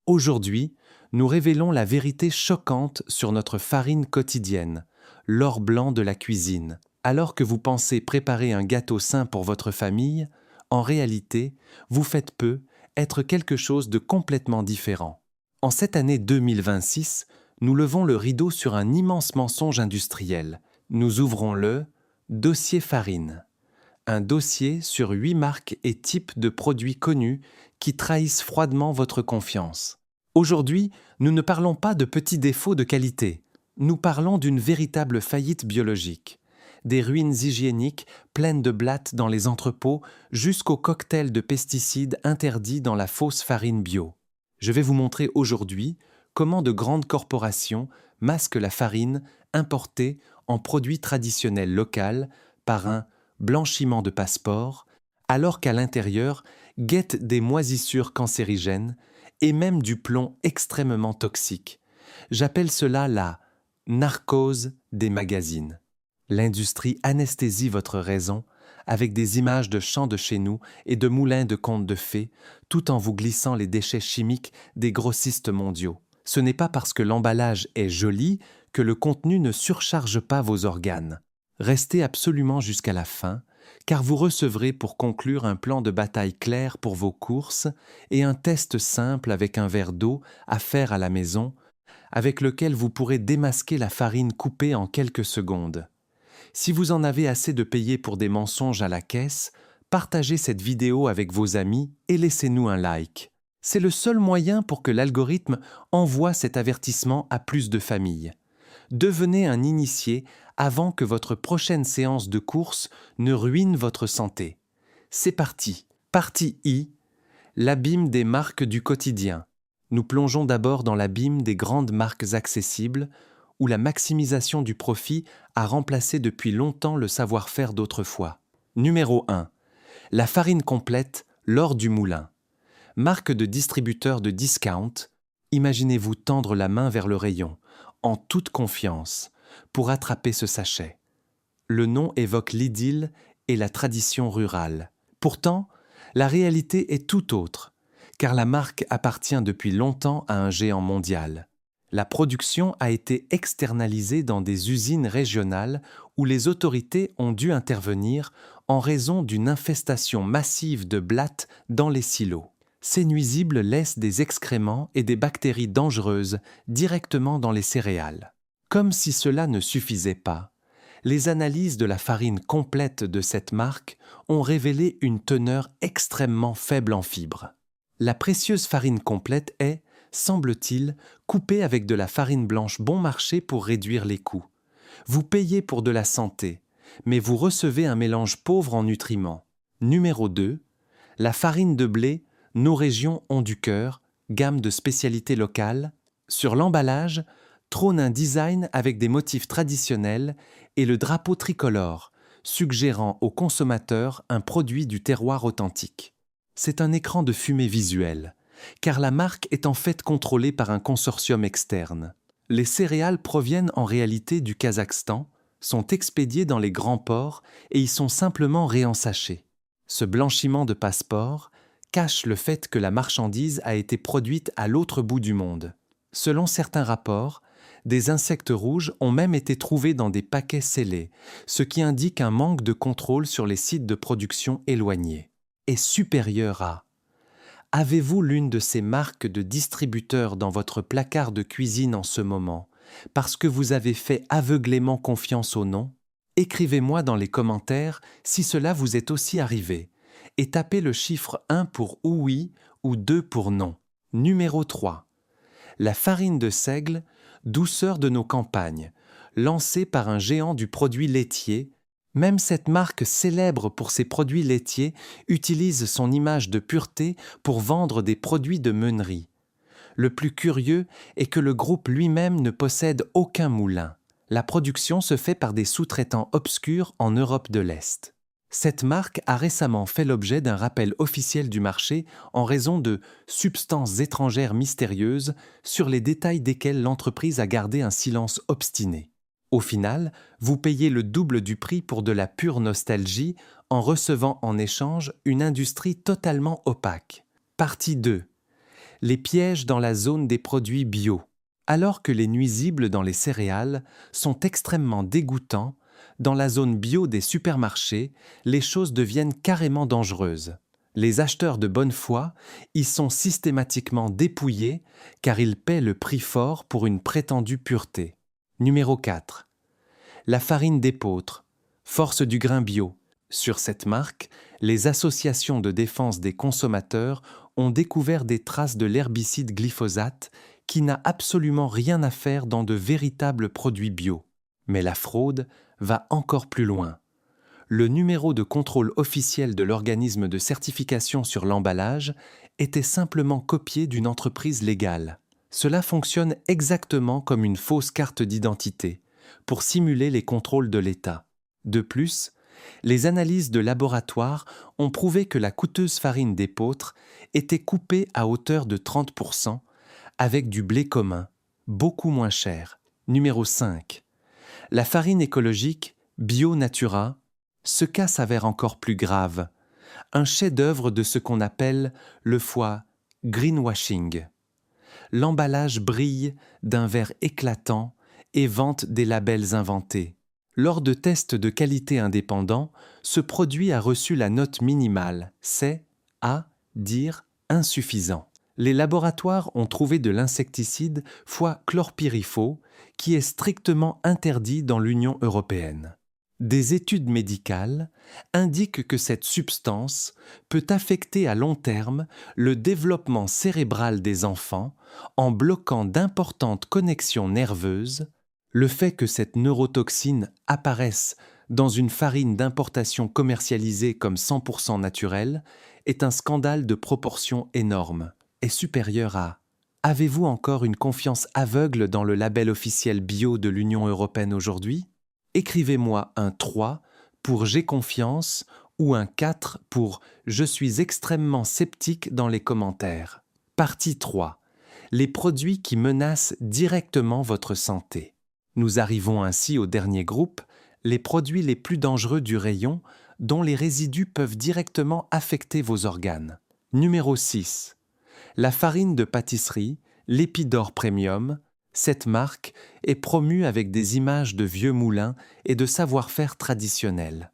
Aujourd'hui, nous révélons la vérité choquante sur notre farine quotidienne, l'or blanc de la cuisine. Alors que vous pensez préparer un gâteau sain pour votre famille, en réalité, vous faites peu, être quelque chose de complètement différent. En cette année 2026, nous levons le rideau sur un immense mensonge industriel. Nous ouvrons le dossier farine. Un dossier sur 8 marques et types de produits connus qui trahissent froidement votre confiance. Aujourd'hui, nous ne parlons pas de petits défauts de qualité, nous parlons d'une véritable faillite biologique. Des ruines hygiéniques pleines de blattes dans les entrepôts jusqu'aux cocktails de pesticides interdits dans la fausse farine bio. Je vais vous montrer aujourd'hui comment de grandes corporations masquent la farine importée en produits traditionnels locaux par un blanchiment de passeport, alors qu'à l'intérieur guettent des moisissures cancérigènes et même du plomb extrêmement toxique. J'appelle cela la narcose des magazines. L'industrie anesthésie votre raison avec des images de champs de chez nous et de moulins de contes de fées, tout en vous glissant les déchets chimiques des grossistes mondiaux. Ce n'est pas parce que l'emballage est joli que le contenu ne surcharge pas vos organes. Restez absolument jusqu'à la fin, car vous recevrez pour conclure un plan de bataille clair pour vos courses et un test simple avec un verre d'eau à faire à la maison, avec lequel vous pourrez démasquer la farine coupée en quelques secondes. Si vous en avez assez de payer pour des mensonges à la caisse, partagez cette vidéo avec vos amis et laissez-nous un like. C'est le seul moyen pour que l'algorithme envoie cet avertissement à plus de familles. Devenez un initié avant que votre prochaine séance de course ne ruine votre santé. C'est parti. Partie I. L'abîme des marques du quotidien. Nous plongeons d'abord dans l'abîme des grandes marques accessibles, où la maximisation du profit a remplacé depuis longtemps le savoir-faire d'autrefois. Numéro 1. La farine complète, l'or du moulin. Marque de distributeur de discount, imaginez-vous tendre la main vers le rayon, en toute confiance, pour attraper ce sachet. Le nom évoque l'idylle et la tradition rurale. Pourtant, la réalité est tout autre, car la marque appartient depuis longtemps à un géant mondial. La production a été externalisée dans des usines régionales où les autorités ont dû intervenir en raison d'une infestation massive de blattes dans les silos. Ces nuisibles laissent des excréments et des bactéries dangereuses directement dans les céréales. Comme si cela ne suffisait pas, les analyses de la farine complète de cette marque ont révélé une teneur extrêmement faible en fibres. La précieuse farine complète est, semble-t-il, coupée avec de la farine blanche bon marché pour réduire les coûts. Vous payez pour de la santé, mais vous recevez un mélange pauvre en nutriments. Numéro 2. La farine de blé, nos régions ont du cœur, gamme de spécialités locales. Sur l'emballage, trône un design avec des motifs traditionnels et le drapeau tricolore, suggérant aux consommateurs un produit du terroir authentique. C'est un écran de fumée visuelle, car la marque est en fait contrôlée par un consortium externe. Les céréales proviennent en réalité du Kazakhstan, sont expédiées dans les grands ports et y sont simplement réensachées. Ce blanchiment de passeport cache le fait que la marchandise a été produite à l'autre bout du monde. Selon certains rapports, des insectes rouges ont même été trouvés dans des paquets scellés, ce qui indique un manque de contrôle sur les sites de production éloignés. Et supérieur à. Avez-vous l'une de ces marques de distributeurs dans votre placard de cuisine en ce moment, parce que vous avez fait aveuglément confiance au nom? Écrivez-moi dans les commentaires si cela vous est aussi arrivé, et tapez le chiffre 1 pour oui ou 2 pour non. Numéro 3. La farine de seigle, douceur de nos campagnes, lancée par un géant du produit laitier. Même cette marque célèbre pour ses produits laitiers utilise son image de pureté pour vendre des produits de meunerie. Le plus curieux est que le groupe lui-même ne possède aucun moulin. La production se fait par des sous-traitants obscurs en Europe de l'Est. Cette marque a récemment fait l'objet d'un rappel officiel du marché en raison de substances étrangères mystérieuses sur les détails desquelles l'entreprise a gardé un silence obstiné. Au final, vous payez le double du prix pour de la pure nostalgie en recevant en échange une industrie totalement opaque. Partie 2. Les pièges dans la zone des produits bio. Alors que les nuisibles dans les céréales sont extrêmement dégoûtants, dans la zone bio des supermarchés, les choses deviennent carrément dangereuses. Les acheteurs de bonne foi y sont systématiquement dépouillés car ils paient le prix fort pour une prétendue pureté. Numéro 4. La farine d'épeautre, force du grain bio. Sur cette marque, les associations de défense des consommateurs ont découvert des traces de l'herbicide glyphosate qui n'a absolument rien à faire dans de véritables produits bio. Mais la fraude va encore plus loin. Le numéro de contrôle officiel de l'organisme de certification sur l'emballage était simplement copié d'une entreprise légale. Cela fonctionne exactement comme une fausse carte d'identité, pour simuler les contrôles de l'État. De plus, les analyses de laboratoire ont prouvé que la coûteuse farine d'épeautre était coupée à hauteur de 30%, avec du blé commun, beaucoup moins cher. Numéro 5. La farine écologique Bio Natura. Ce cas s'avère encore plus grave. Un chef-d'œuvre de ce qu'on appelle le greenwashing. L'emballage brille d'un vert éclatant et vante des labels inventés. Lors de tests de qualité indépendants, ce produit a reçu la note minimale, c'est, à dire, insuffisant. Les laboratoires ont trouvé de l'insecticide chlorpyrifos qui est strictement interdit dans l'Union européenne. Des études médicales indiquent que cette substance peut affecter à long terme le développement cérébral des enfants en bloquant d'importantes connexions nerveuses. Le fait que cette neurotoxine apparaisse dans une farine d'importation commercialisée comme 100% naturelle est un scandale de proportions énormes et supérieur à « Avez-vous encore une confiance aveugle dans le label officiel bio de l'Union européenne aujourd'hui ?» Écrivez-moi un 3 pour « J'ai confiance » ou un 4 pour « Je suis extrêmement sceptique » dans les commentaires. Partie 3. Les produits qui menacent directement votre santé. Nous arrivons ainsi au dernier groupe, les produits les plus dangereux du rayon dont les résidus peuvent directement affecter vos organes. Numéro 6. La farine de pâtisserie, l'Épidore Premium. Cette marque est promue avec des images de vieux moulins et de savoir-faire traditionnels.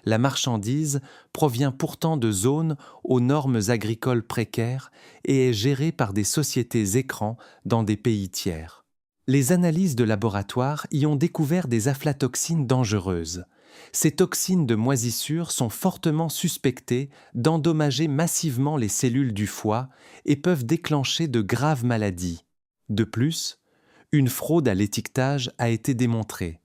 La marchandise provient pourtant de zones aux normes agricoles précaires et est gérée par des sociétés écrans dans des pays tiers. Les analyses de laboratoire y ont découvert des aflatoxines dangereuses. Ces toxines de moisissure sont fortement suspectées d'endommager massivement les cellules du foie et peuvent déclencher de graves maladies. De plus, une fraude à l'étiquetage a été démontrée.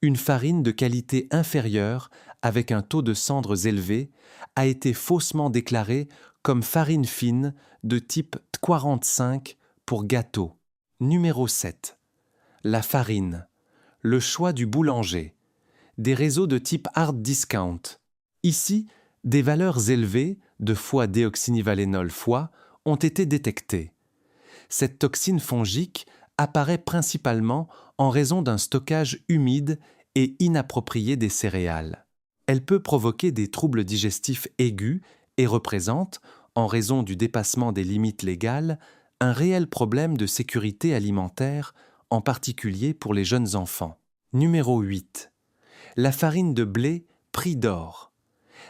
Une farine de qualité inférieure, avec un taux de cendres élevé, a été faussement déclarée comme farine fine de type 45 pour gâteau. Numéro 7. La farine. Le choix du boulanger. Des réseaux de type hard discount. Ici, des valeurs élevées de foie-déoxynivalénol-foie ont été détectées. Cette toxine fongique apparaît principalement en raison d'un stockage humide et inapproprié des céréales. Elle peut provoquer des troubles digestifs aigus et représente, en raison du dépassement des limites légales, un réel problème de sécurité alimentaire, en particulier pour les jeunes enfants. Numéro 8. La farine de blé prix d'or.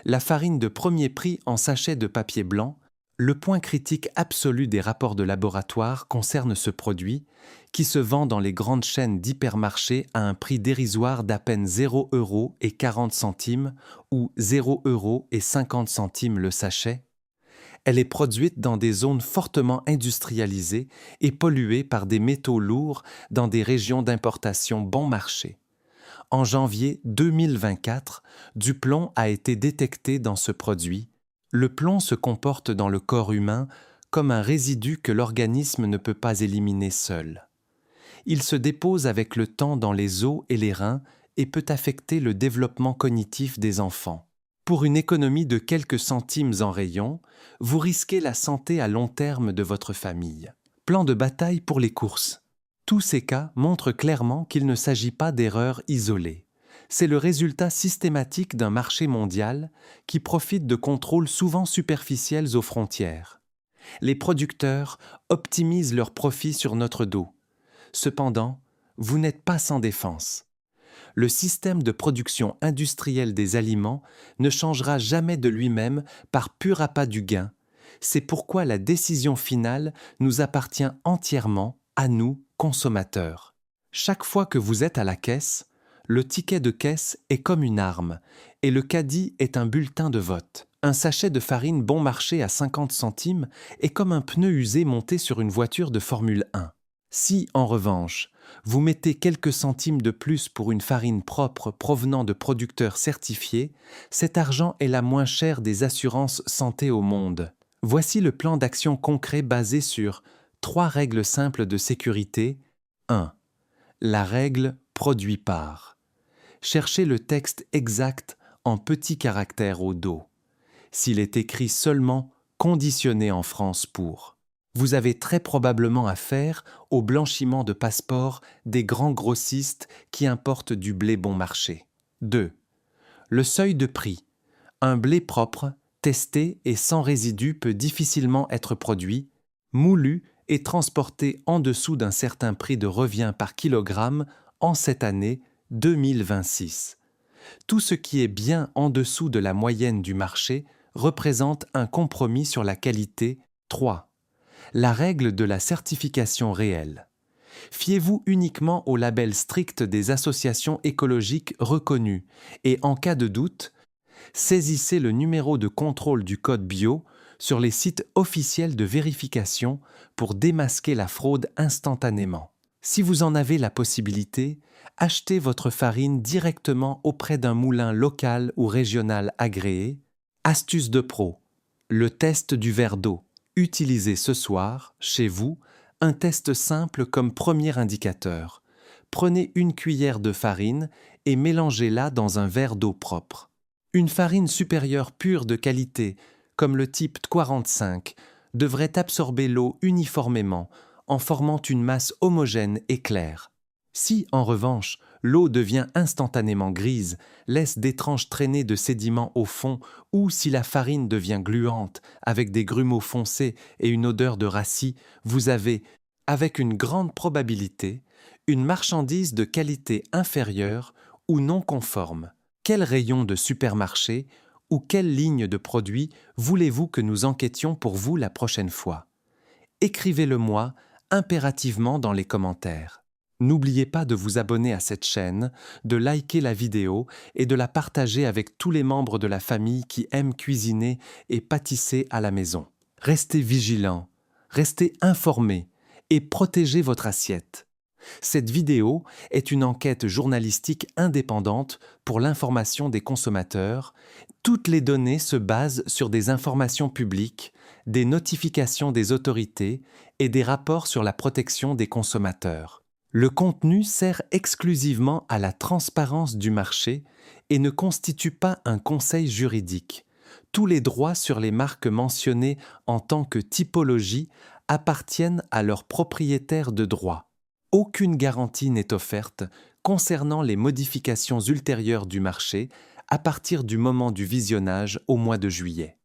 La farine de premier prix en sachet de papier blanc. Le point critique absolu des rapports de laboratoire concerne ce produit, qui se vend dans les grandes chaînes d'hypermarchés à un prix dérisoire d'à peine 0,40 € ou 0,50 € le sachet. Elle est produite dans des zones fortement industrialisées et polluées par des métaux lourds dans des régions d'importation bon marché. En janvier 2024, du plomb a été détecté dans ce produit. Le plomb se comporte dans le corps humain comme un résidu que l'organisme ne peut pas éliminer seul. Il se dépose avec le temps dans les os et les reins et peut affecter le développement cognitif des enfants. Pour une économie de quelques centimes en rayon, vous risquez la santé à long terme de votre famille. Plan de bataille pour les courses. Tous ces cas montrent clairement qu'il ne s'agit pas d'erreurs isolées. C'est le résultat systématique d'un marché mondial qui profite de contrôles souvent superficiels aux frontières. Les producteurs optimisent leurs profits sur notre dos. Cependant, vous n'êtes pas sans défense. Le système de production industrielle des aliments ne changera jamais de lui-même par pur appât du gain. C'est pourquoi la décision finale nous appartient entièrement à nous, consommateurs. Chaque fois que vous êtes à la caisse, le ticket de caisse est comme une arme et le caddie est un bulletin de vote. Un sachet de farine bon marché à 50 centimes est comme un pneu usé monté sur une voiture de Formule 1. Si, en revanche, vous mettez quelques centimes de plus pour une farine propre provenant de producteurs certifiés, cet argent est la moins chère des assurances santé au monde. Voici le plan d'action concret basé sur 3 règles simples de sécurité. 1. La règle produit par. Cherchez le texte exact en petits caractères au dos. S'il est écrit seulement « conditionné en France pour », vous avez très probablement affaire au blanchiment de passeports des grands grossistes qui importent du blé bon marché. 2. Le seuil de prix. Un blé propre, testé et sans résidus peut difficilement être produit, moulu et transporté en dessous d'un certain prix de revient par kilogramme en cette année 2026. Tout ce qui est bien en dessous de la moyenne du marché représente un compromis sur la qualité. 3. La règle de la certification réelle. Fiez-vous uniquement au label strict des associations écologiques reconnues et en cas de doute, saisissez le numéro de contrôle du code bio sur les sites officiels de vérification pour démasquer la fraude instantanément. Si vous en avez la possibilité, achetez votre farine directement auprès d'un moulin local ou régional agréé. Astuce de pro. Le test du verre d'eau. Utilisez ce soir, chez vous, un test simple comme premier indicateur. Prenez une cuillère de farine et mélangez-la dans un verre d'eau propre. Une farine supérieure pure de qualité, comme le type 45, devrait absorber l'eau uniformément en formant une masse homogène et claire. Si, en revanche, l'eau devient instantanément grise, laisse d'étranges traînées de sédiments au fond, ou si la farine devient gluante, avec des grumeaux foncés et une odeur de rassis, vous avez, avec une grande probabilité, une marchandise de qualité inférieure ou non conforme. Quel rayon de supermarché ou quelle ligne de produits voulez-vous que nous enquêtions pour vous la prochaine fois? Écrivez-le-moi impérativement dans les commentaires. N'oubliez pas de vous abonner à cette chaîne, de liker la vidéo et de la partager avec tous les membres de la famille qui aiment cuisiner et pâtisser à la maison. Restez vigilants, restez informés et protégez votre assiette. Cette vidéo est une enquête journalistique indépendante pour l'information des consommateurs. Toutes les données se basent sur des informations publiques, des notifications des autorités et des rapports sur la protection des consommateurs. Le contenu sert exclusivement à la transparence du marché et ne constitue pas un conseil juridique. Tous les droits sur les marques mentionnées en tant que typologie appartiennent à leurs propriétaires de droit. Aucune garantie n'est offerte concernant les modifications ultérieures du marché à partir du moment du visionnage au mois de juillet.